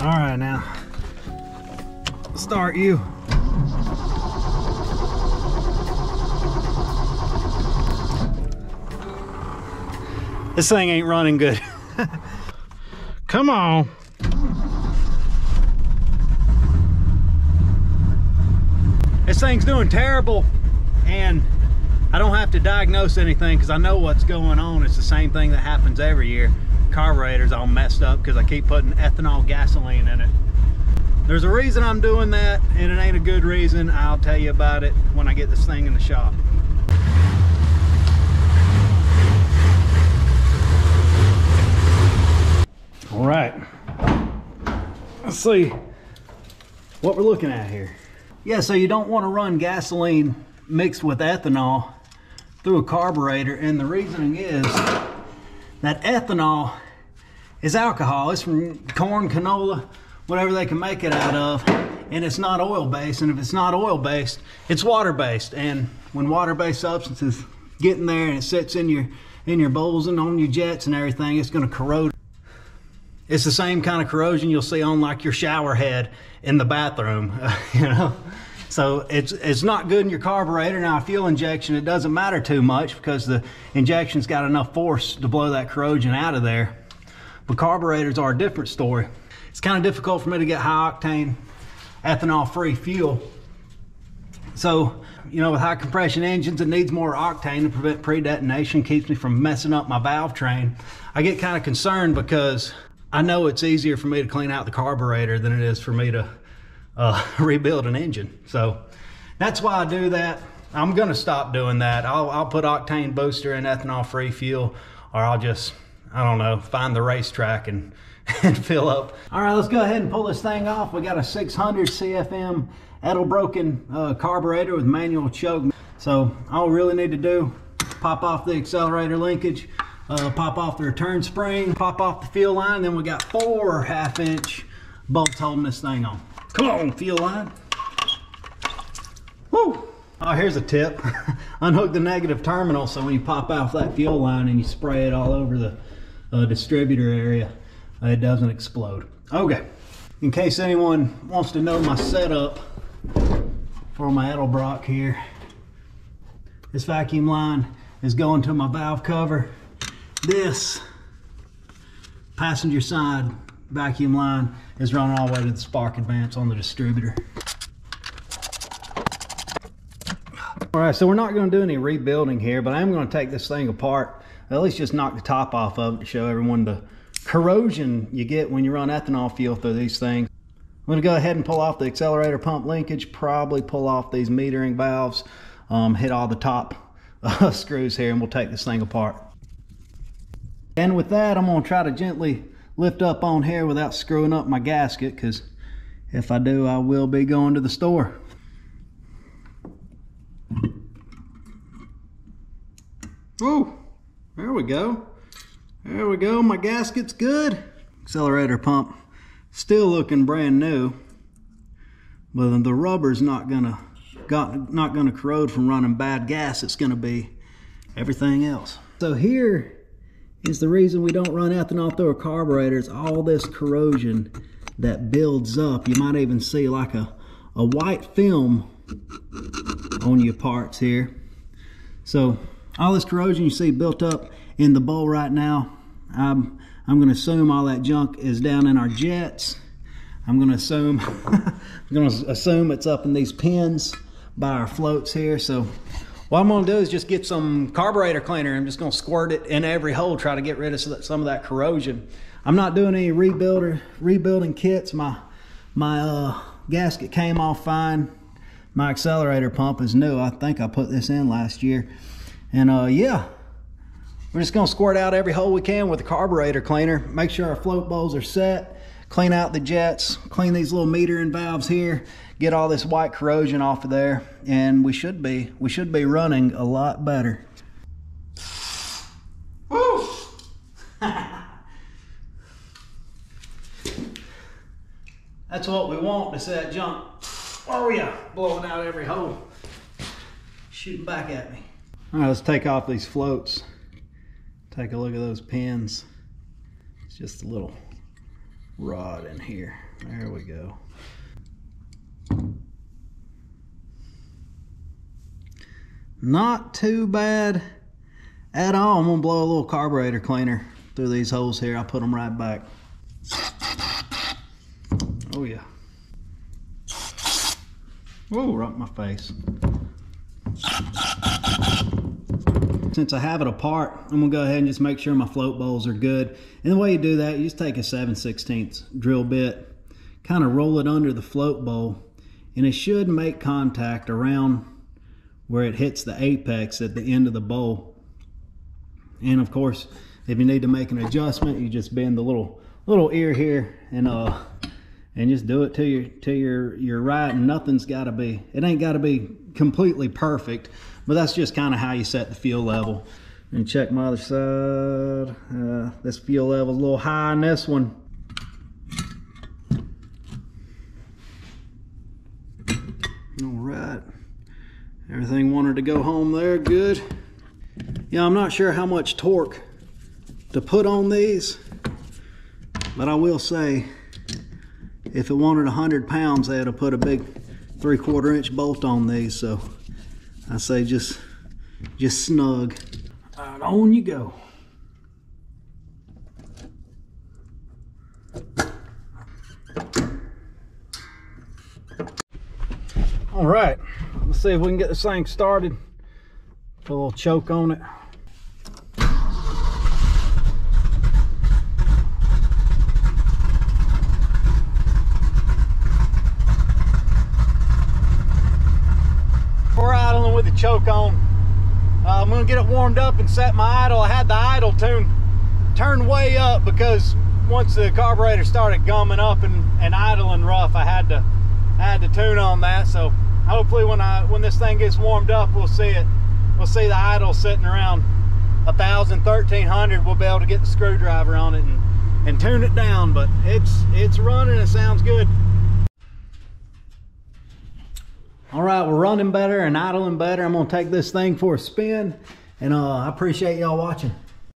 All right, now start you. This thing ain't running good. Come on. This thing's doing terrible, and I don't have to diagnose anything because I know what's going on. It's the same thing that happens every year. Carburetor's all messed up because I keep putting ethanol gasoline in it. There's a reason I'm doing that, and it ain't a good reason. I'll tell you about it when I get this thing in the shop. All right, let's see what we're looking at here. Yeah, so you don't want to run gasoline mixed with ethanol through a carburetor, and the reasoning is that ethanol is alcohol. It's from corn, canola, whatever they can make it out of, and it's not oil-based. And if it's not oil-based, it's water-based. And when water-based substances get in there and it sits in your bowls and on your jets and everything, it's going to corrode. It's the same kind of corrosion you'll see on like your shower head in the bathroom, you know. So it's not good in your carburetor. Now a fuel injection, it doesn't matter too much because the injection's got enough force to blow that corrosion out of there. But carburetors are a different story. It's kind of difficult for me to get high octane ethanol free fuel. So, you know, with high compression engines, it needs more octane to prevent pre-detonation, keeps me from messing up my valve train. I get kind of concerned because I know it's easier for me to clean out the carburetor than it is for me to rebuild an engine. So that's why I do that. I'm gonna stop doing that. I'll put octane booster in ethanol free fuel, or I'll just, I don't know, find the racetrack and fill up. All right, let's go ahead and pull this thing off. We got a 600 CFM Edelbrock carburetor with manual choke. So all we really need to do, pop off the accelerator linkage, pop off the return spring, pop off the fuel line, then we got 4 1/2-inch bolts holding this thing on. Come on, fuel line. Woo! Oh, here's a tip. Unhook the negative terminal so when you pop off that fuel line and you spray it all over the distributor area, it doesn't explode. Okay, in case anyone wants to know my setup for my Edelbrock here, this vacuum line is going to my valve cover. This passenger side vacuum line is running all the way to the spark advance on the distributor. All right, so we're not going to do any rebuilding here, but I am going to take this thing apart, at least just knock the top off of it to show everyone the corrosion you get when you run ethanol fuel through these things. I'm going to go ahead and pull off the accelerator pump linkage, probably pull off these metering valves, hit all the top screws here, and we'll take this thing apart. And with that, I'm going to try to gently lift up on here without screwing up my gasket, because if I do, I will be going to the store. Oh, there we go. There we go, my gasket's good. Accelerator pump still looking brand new, but the rubber's not gonna corrode from running bad gas. It's gonna be everything else. So here is the reason we don't run ethanol through a carburetor. It's all this corrosion that builds up. You might even see like a white film on your parts here. So all this corrosion you see built up in the bowl right now, I'm going to assume all that junk is down in our jets. I'm going to assume it's up in these pins by our floats here. So what I'm going to do is just get some carburetor cleaner. I'm just going to squirt it in every hole, try to get rid of some of that corrosion. I'm not doing any rebuilding kits. My gasket came off fine. My accelerator pump is new. I think I put this in last year. And yeah, we're just going to squirt out every hole we can with the carburetor cleaner. Make sure our float bowls are set. Clean out the jets. Clean these little metering valves here. Get all this white corrosion off of there, and we should be running a lot better. Woo! That's what we want, to see that junk. Oh yeah, blowing out every hole. Shooting back at me. All right, let's take off these floats. Take a look at those pins. It's just a little rod in here. There we go. Not too bad at all. I'm gonna blow a little carburetor cleaner through these holes here. I'll put them right back. Oh yeah. Whoa, right in my face. Since I have it apart, I'm gonna go ahead and just make sure my float bowls are good. And the way you do that, you just take a 7/16 drill bit, kind of roll it under the float bowl, and it should make contact around where it hits the apex at the end of the bowl. And of course, if you need to make an adjustment, you just bend the little ear here and just do it till you're right. And nothing's got to be, it ain't got to be completely perfect, but that's just kind of how you set the fuel level. And check my other side. This fuel level's a little high on this one. All right. Everything wanted to go home there, good. Yeah, I'm not sure how much torque to put on these, but I will say, if it wanted 100 pounds, they had to put a big 3/4 inch bolt on these, so I say just snug. All right, on you go. All right, let's see if we can get this thing started. Put a little choke on it. We're idling with the choke on. I'm gonna get it warmed up and set my idle. I had the idle turned way up because once the carburetor started gumming up and idling rough, I had to tune on that. So hopefully when this thing gets warmed up, we'll see the idle sitting around 1,000, 1,300. We'll be able to get the screwdriver on it and tune it down, but it's running. It sounds good. All right, we're running better and idling better. I'm gonna take this thing for a spin, and I appreciate y'all watching.